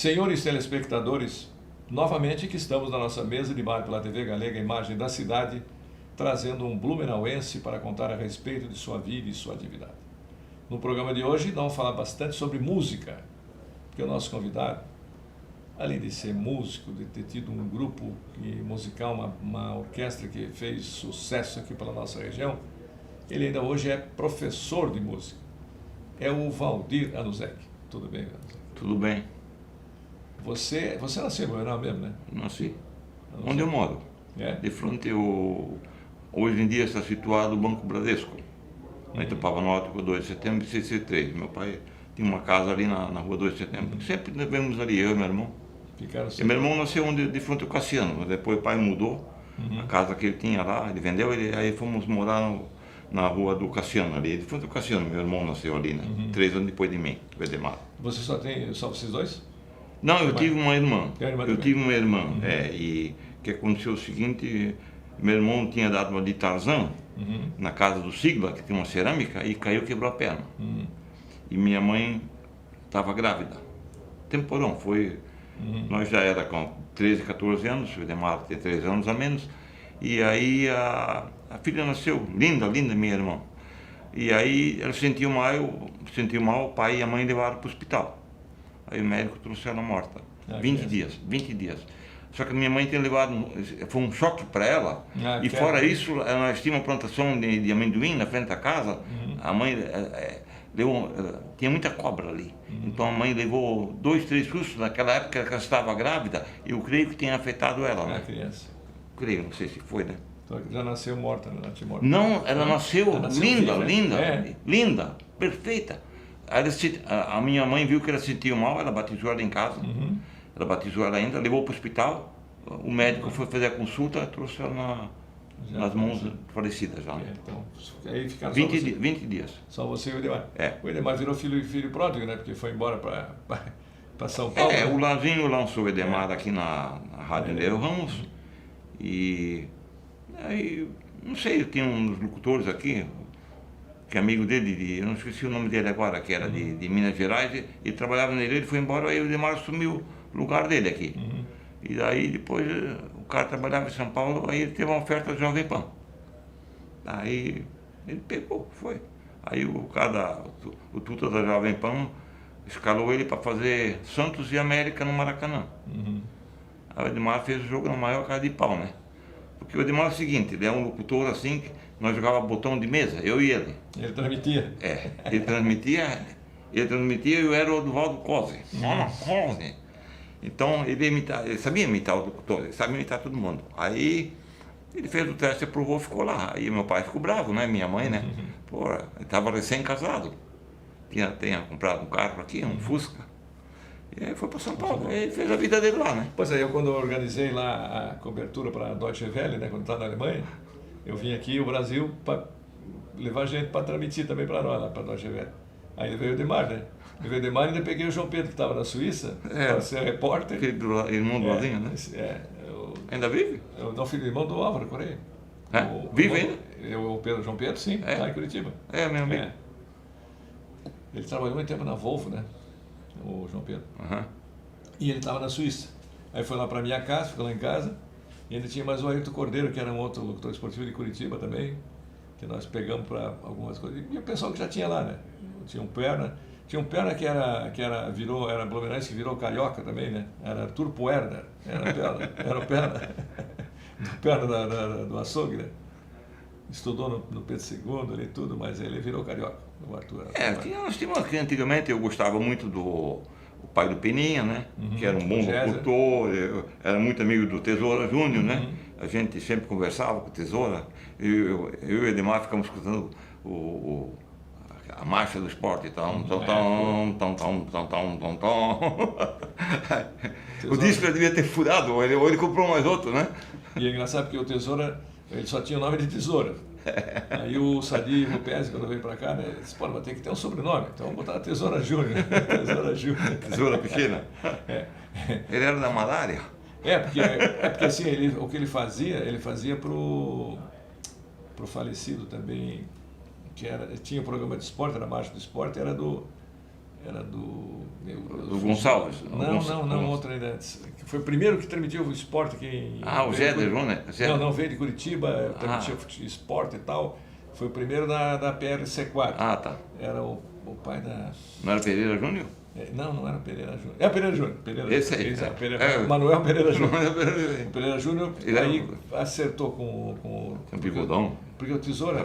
Senhores telespectadores, novamente que estamos na nossa mesa de bar pela TV Galega Imagem da Cidade, trazendo um blumenauense para contar a respeito de sua vida e sua atividade. No programa de hoje, vamos falar bastante sobre música, porque o nosso convidado, além de ser músico, de ter tido um grupo musical, uma orquestra que fez sucesso aqui pela nossa região, ele ainda hoje é professor de música. É o Valdir Anuzek. Tudo bem, Anuzek? Tudo bem. Você nasceu em Blumenau mesmo, né? Nasci. Onde eu moro. É? De frente, hoje em dia está situado o Banco Bradesco. Na Itupava Norte, Rua 2 de Setembro, CC3. Meu pai tinha uma casa ali na Rua 2 de Setembro. Sempre vivemos ali, eu e meu irmão. E meu irmão nasceu de frente ao Cassiano. Depois o pai mudou. A casa que ele tinha lá, ele vendeu, aí fomos morar na Rua do Cassiano ali. De frente ao Cassiano, meu irmão nasceu ali, né? 3 anos depois de mim, o Edemar. Você só vocês dois? Não, eu tive uma irmã. Eu tive uma irmã. E que aconteceu o seguinte, meu irmão tinha dado uma de Tarzan na casa do Sigla, que tem uma cerâmica, e caiu e quebrou a perna. E minha mãe estava grávida. Temporão, foi... Nós já era com 13, 14 anos, o Edemar tem 3 anos a menos, e aí a filha nasceu, linda, linda minha irmã. E aí ela sentiu mal, o pai e a mãe levaram para o hospital. Aí o médico trouxe ela morta. 20 dias. Só que minha mãe tinha levado, foi um choque para ela. E fora isso, nós tínhamos uma plantação de amendoim na frente da casa. A mãe tinha muita cobra ali. Então a mãe levou 2, 3 sustos naquela época que ela estava grávida. E eu creio que tinha afetado ela, né? Criança. Creio, não sei se foi, né? Então, já nasceu morta, né? Não, ela nasceu linda, viva, linda, né? linda, perfeita. Aí a minha mãe viu que ela sentiu mal, ela batizou ela em casa. Ela batizou ela ainda, levou para o hospital. O médico foi fazer a consulta, trouxe ela nas mãos falecidas já. Então, aí ficaram 20 dias. Só você e o Edemar. É. O Edemar virou filho pródigo, né? Porque foi embora para São Paulo. O Lazinho lançou o Edemar aqui na Rádio Nero Ramos. E aí, não sei, tinha uns locutores aqui, que é amigo dele, eu não esqueci o nome dele agora, que era de Minas Gerais, ele trabalhava nele, ele foi embora, aí o Edemar assumiu o lugar dele aqui. E daí depois o cara trabalhava em São Paulo, aí ele teve uma oferta do Jovem Pan. Aí ele pegou, foi. Aí o Tuta da Jovem Pan escalou ele para fazer Santos e América no Maracanã. Aí o Edemar fez o jogo na maior cara de pau, né? Porque o Edemar é o seguinte, ele é um locutor assim, que nós jogávamos botão de mesa, eu e ele. Ele transmitia? Ele transmitia e eu era o Oduvaldo Cosi. Então ele sabia imitar o locutor, ele sabia imitar todo mundo. Aí ele fez o teste, aprovou, ficou lá. Aí meu pai ficou bravo, né? Minha mãe, né? Pô, ele estava recém-casado. Tinha comprado um carro aqui, um Fusca. E aí foi para São Paulo, ele fez a vida dele lá, né? Pois é, eu quando organizei lá a cobertura para a Deutsche Welle, né, quando estava na Alemanha, eu vim aqui o Brasil para levar gente para transmitir também para nós, lá para a Deutsche Welle. Aí veio o Edemar, né? Eu veio o Edemar e ainda peguei o João Pedro, que estava na Suíça, para ser repórter. Irmão do Lazinho, né? Ainda vive? Não, filho irmão do Álvaro Correia. Vive ainda? O João Pedro, sim, lá em Curitiba. Meu amigo. Ele trabalhou muito tempo na Volvo, né? O João Pedro. E ele estava na Suíça. Aí foi lá para minha casa, ficou lá em casa. E ainda tinha mais o Ayrton Cordeiro, que era um outro locutor esportivo de Curitiba também, que nós pegamos para algumas coisas. E o pessoal que já tinha lá, né? Tinha um perna que era blumenauense, que virou carioca também, né? Era Arthur Puerner, era o perna do açougue, né? Estudou no Pedro II ali e tudo, mas ele virou carioca, o Arthur. Nós tínhamos que antigamente eu gostava muito do pai do Peninha, né? Que era um bom locutor, eu era muito amigo do Tesoura Júnior, né? A gente sempre conversava com o Tesoura. Eu e o Edemar ficamos escutando a marcha do esporte. O disco ele devia ter furado, ou ele comprou mais outro, né? E é engraçado porque o Tesoura, ele só tinha o nome de Tesoura. Aí o Sadi Lopes, quando veio pra cá, né, disse, pô, mas tem que ter um sobrenome, então vamos botar Tesoura Júnior. Tesoura Júnior. Tesoura pequena. Ele era da malária? Porque assim, o que ele fazia pro falecido também, que tinha o programa de esporte, era a marcha do esporte, era do Era do... Do Gonçalves? Não, outra ainda. Foi o primeiro que transmitiu o esporte aqui em... O Zé de Júnior? Não, veio de Curitiba, transmitiu esporte e tal. Foi o primeiro da PRC4. Tá. Era o pai da... Não era Pereira Júnior? Não era Pereira Júnior. É Pereira Júnior. Esse aí. Manuel Pereira Júnior. Pereira Júnior, aí acertou com um bigodão. Porque o Tesoura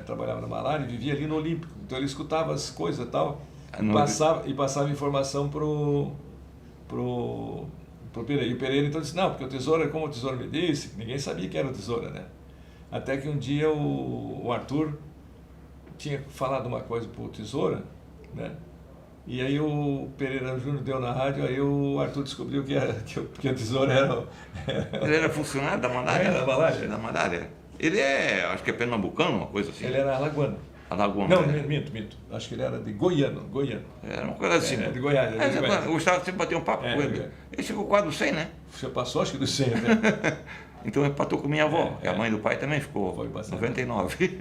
trabalhava na Malária e vivia ali no Olímpico. Então ele escutava as coisas e tal, e passava informação pro Pereira. E o Pereira então disse, não, porque o Tesoura, como o Tesoura me disse, ninguém sabia que era o Tesoura, né? Até que um dia o Arthur tinha falado uma coisa pro Tesoura, né? E aí o Pereira Júnior deu na rádio, aí o Arthur descobriu que o Tesoura era... Ele era funcionário da Malária? Da Malária. Da Malária. Ele acho que é pernambucano, uma coisa assim. Ele era alagoano. Alagoano. Não, minto. Acho que ele era de Goiano. Era uma coisa assim. De Goiás. Eu gostava de sempre bater um papo com ele. Ele chegou quase do 100, né? Você passou, acho que do 100, né? Então empatou com minha avó, que a mãe do pai também ficou. Foi bastante. 99.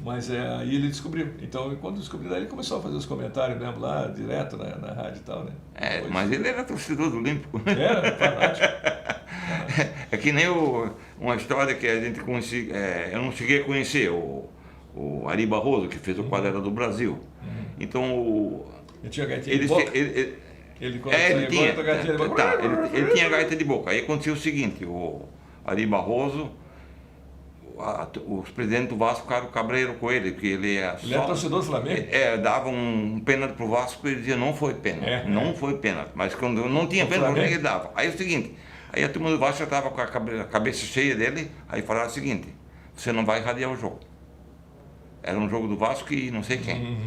Mas aí ele descobriu. Então, quando descobriu, ele começou a fazer os comentários mesmo lá, direto na rádio e tal, né? Mas ele era torcedor do Olímpico. Era, fanático. É que nem uma história que a gente conhecia, eu não cheguei a conhecer, o Ari Barroso, que fez o Quadrado do Brasil. Então, ele tinha gaitinha de boca? Ele tinha gaita de boca. Aí aconteceu o seguinte, o Ari Barroso, os presidentes do Vasco ficaram cabreiros com ele, porque ele era torcedor do Flamengo? Dava um pênalti pro Vasco e ele dizia, não foi pênalti, não foi pênalti. Mas quando não tinha pênalti, ele dava. Aí é o seguinte, aí a turma do Vasco já estava com a cabeça cheia dele, aí falaram o seguinte, você não vai irradiar o jogo. Era um jogo do Vasco e não sei quem.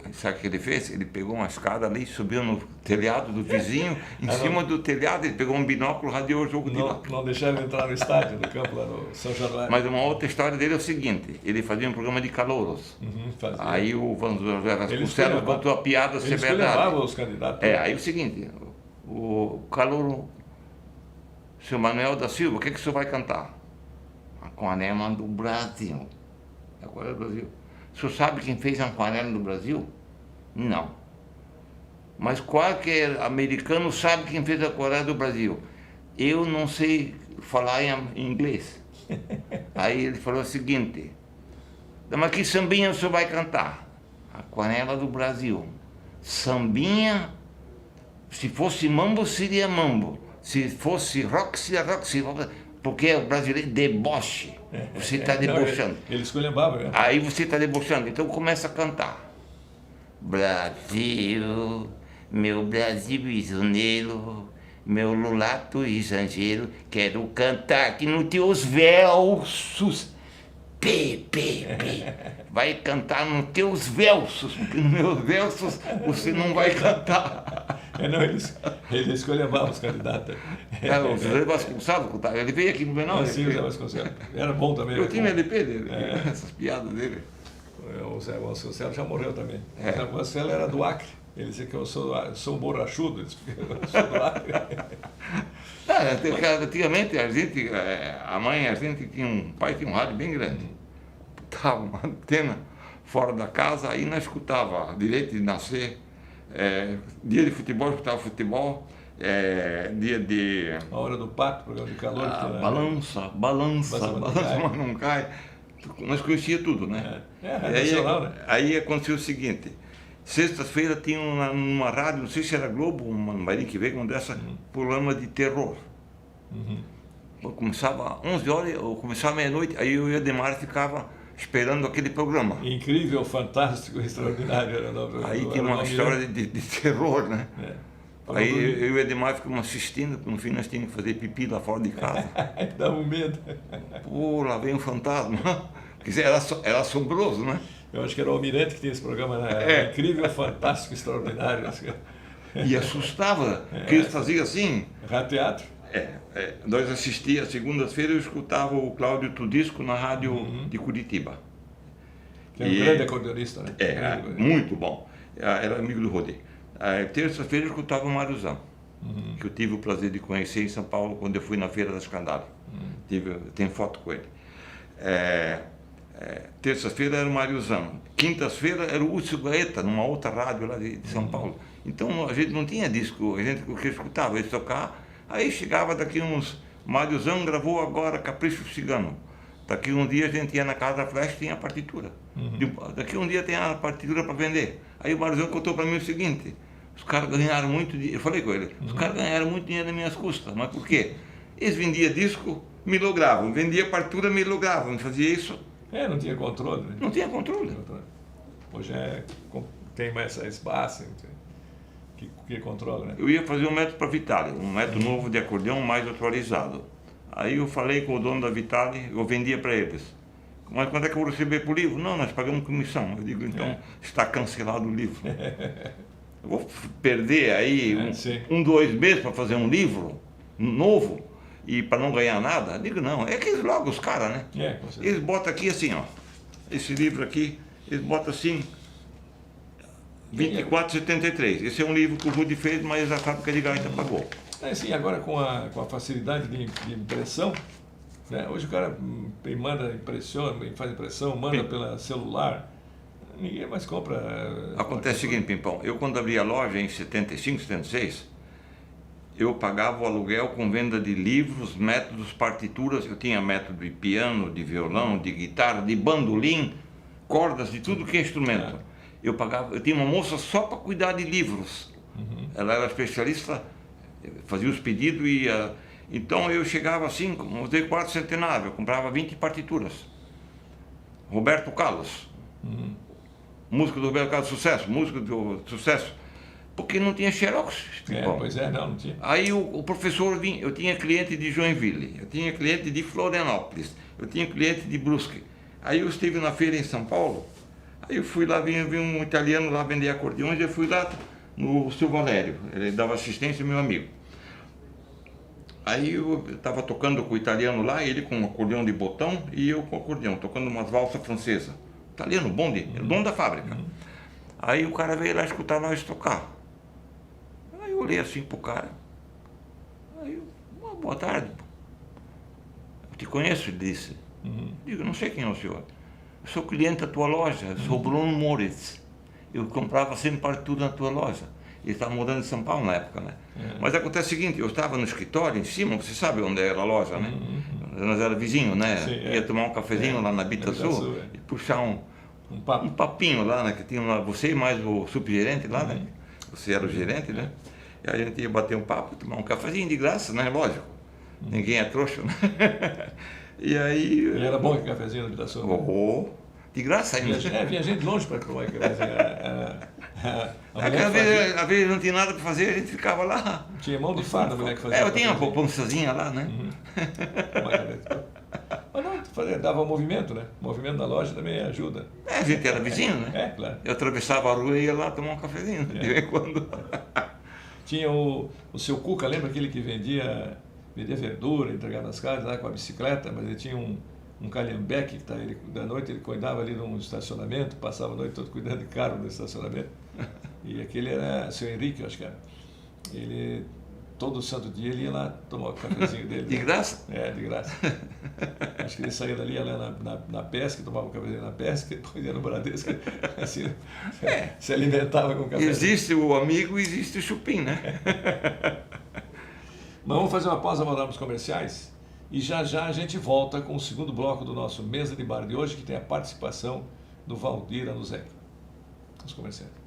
Aí sabe o que ele fez? Ele pegou uma escada ali, subiu no telhado do vizinho, em cima do telhado, ele pegou um binóculo e radiou o jogo de lá. Não deixaram ele entrar no estádio, no campo lá no São Januário. Mas uma outra história dele é o seguinte, ele fazia um programa de calouros. Aí o Vasconcelos contou a piada ser verdade. Ele escolhava os candidatos. Aí o seguinte, o calouro, seu Manuel da Silva, o que o senhor vai cantar? A Aquarela do Brasil. Aquarela do Brasil. O senhor sabe quem fez a Aquarela do Brasil? Não. Mas qualquer americano sabe quem fez a Aquarela do Brasil. Eu não sei falar em inglês. Aí ele falou o seguinte, mas que sambinha o senhor vai cantar? Aquarela do Brasil. Sambinha, se fosse mambo, seria mambo. Se fosse rock, seria rock. Porque o brasileiro deboche. Você está debochando. Ele esculhambava, né? Aí você está debochando, então começa a cantar. Brasil, meu Brasil prisioneiro, meu lulato estrangeiro, quero cantar aqui nos teus versos. Vai cantar nos teus versos, porque nos meus versos você não vai cantar. Ele esculhambava os candidatos. O José Vasconcelos, ele veio aqui no Menor. Sim, o José Vasconcelos. Era bom também. Eu tinha LP dele, essas piadas dele. O José Vasconcelos já morreu também. O José Vasconcelos era do Acre. Ele dizia que eu sou um borrachudo, eu sou do Acre. Antigamente a gente tinha um pai tinha um rádio bem grande. Botava uma antena fora da casa, aí nós escutava Direito de Nascer, dia de futebol, escutava futebol, dia de... A Hora do Pato, programa de calor. Balança, mas não cai. Nós conhecíamos tudo, né? Aí aconteceu o seguinte, sexta-feira tinha uma rádio, não sei se era Globo, uma Marinha que veio, uma dessa, programa de terror. Começava às 11 horas, ou começava meia-noite, aí eu e o Ademar ficava esperando aquele programa. Incrível, fantástico, extraordinário. Aí tinha uma história de terror, né? Aí eu e o Edmar ficamos assistindo, no fim nós tínhamos que fazer pipi lá fora de casa. Dava um medo. Pô, lá vem um fantasma. Quer dizer, era assombroso, né? Eu acho que era o Almirante que tinha esse programa, né? Incrível, fantástico, extraordinário. E assustava, porque eles faziam assim. Rádio teatro? Nós assistíamos, segundas-feiras eu escutava o Cláudio Tudisco na rádio de Curitiba. Que era um grande acordeonista, né? Muito bom. Era amigo do Rodê. Terça-feira eu escutava o Mariozão, que eu tive o prazer de conhecer em São Paulo quando eu fui na Feira da Escandalha. Tem foto com ele. Terça-feira era o Mariozão, quinta-feira era o Úcio Gaeta, numa outra rádio lá de São Paulo. Então a gente não tinha disco, a gente o que escutava, eles tocar, aí chegava daqui uns, Mariozão gravou agora Capricho Cigano. Daqui um dia a gente ia na casa da Flash e tinha a partitura. Daqui um dia tem a partitura para vender. Aí o Mariozão contou para mim o seguinte, os caras ganharam muito dinheiro, eu falei com ele, os caras ganharam muito dinheiro nas minhas custas, mas por quê? Eles vendiam disco, me logravam, vendia partitura, me logravam, fazia isso. Não tinha controle. Né? Não tinha controle. Hoje tem mais espaço que controla, né? Eu ia fazer um método para Vitale, um método novo de acordeão mais atualizado. Aí eu falei com o dono da Vitale, eu vendia para eles. Mas quando é que eu vou receber por livro? Não, nós pagamos comissão. Eu digo, então está cancelado o livro. Eu vou perder aí 2 meses para fazer um livro novo e para não ganhar nada? Eu digo, não, é que eles logo os caras, né? Eles botam aqui assim, ó, esse livro aqui, eles botam assim, 24,73. Esse é um livro que o Rudy fez, mas a fábrica de gaita pagou. Sim, agora com a facilidade de impressão, né? Hoje o cara manda impressão, faz impressão, manda pela celular, ninguém mais compra. Acontece o seguinte, Pimpão, eu quando abri a loja em 75, 76, eu pagava o aluguel com venda de livros, métodos, partituras. Eu tinha método de piano, de violão, de guitarra, de bandolim, cordas, de tudo que é instrumento. Eu tinha uma moça só para cuidar de livros. Ela era especialista, fazia os pedidos e então eu chegava assim, usei quarto centenário, eu comprava 20 partituras. Roberto Carlos, música do Roberto Carlos, sucesso, música do sucesso. Porque não tinha xerox. Pois não tinha. Aí o professor vinha, eu tinha cliente de Joinville, eu tinha cliente de Florianópolis, eu tinha cliente de Brusque. Aí eu estive na feira em São Paulo, aí eu fui lá, vi um italiano lá vender acordeões, eu fui lá no seu Valério, ele dava assistência, meu amigo. Aí eu estava tocando com o italiano lá, ele com um acordeão de botão e eu com o acordeão, tocando umas valsas francesas. Italiano, bom, o dono da fábrica. Aí o cara veio lá escutar nós tocar. Aí eu olhei assim pro cara. Aí eu, boa tarde. Eu te conheço, ele disse. Digo, não sei quem é o senhor. Eu sou cliente da tua loja, eu sou Bruno Moritz. Eu comprava sempre partitura na tua loja. Ele estava morando em São Paulo na época, né? Mas acontece o seguinte, eu estava no escritório em cima, você sabe onde era a loja, né? Nós era vizinho, né? Ia tomar um cafezinho lá na Bita Sul e puxar um papinho lá, né? Que tinha lá, você e mais o subgerente lá, né? Você era o gerente, né? E a gente ia bater um papo, tomar um cafezinho de graça, né? Lógico. Ninguém é trouxa, né? E aí... E era bom que cafezinho na Bita Sul. De graça ainda. Vinha gente longe para tomar cafezinho. Às vezes não tinha nada para fazer, a gente ficava lá. Tinha mão de fada a mulher que fazia. Eu tinha uma poupançazinha lá, né? Mas não, dava movimento, né? O movimento da loja também ajuda. A gente era vizinho, né? Claro. Eu atravessava a rua e ia lá tomar um cafezinho, de vez em quando. Tinha o seu Cuca, lembra aquele que vendia verdura, entregava nas casas lá com a bicicleta, mas ele tinha um calhambeque, que da noite ele cuidava ali num estacionamento, passava a noite todo cuidando de carro no estacionamento. E aquele era o seu Henrique, eu acho que era. Ele, todo santo dia, ele ia lá tomar o cafezinho dele. De graça? De graça. Acho que ele saía dali, ia lá na pesca, tomava o cafezinho na pesca, depois ia no Bradesco, assim, se alimentava com o café. Existe o amigo e existe o chupim, né? Mas vamos fazer uma pausa, voltar para os comerciais. E já a gente volta com o segundo bloco do nosso Mesa de Bar de hoje, que tem a participação do Valdir Anuzeca. Os comerciais.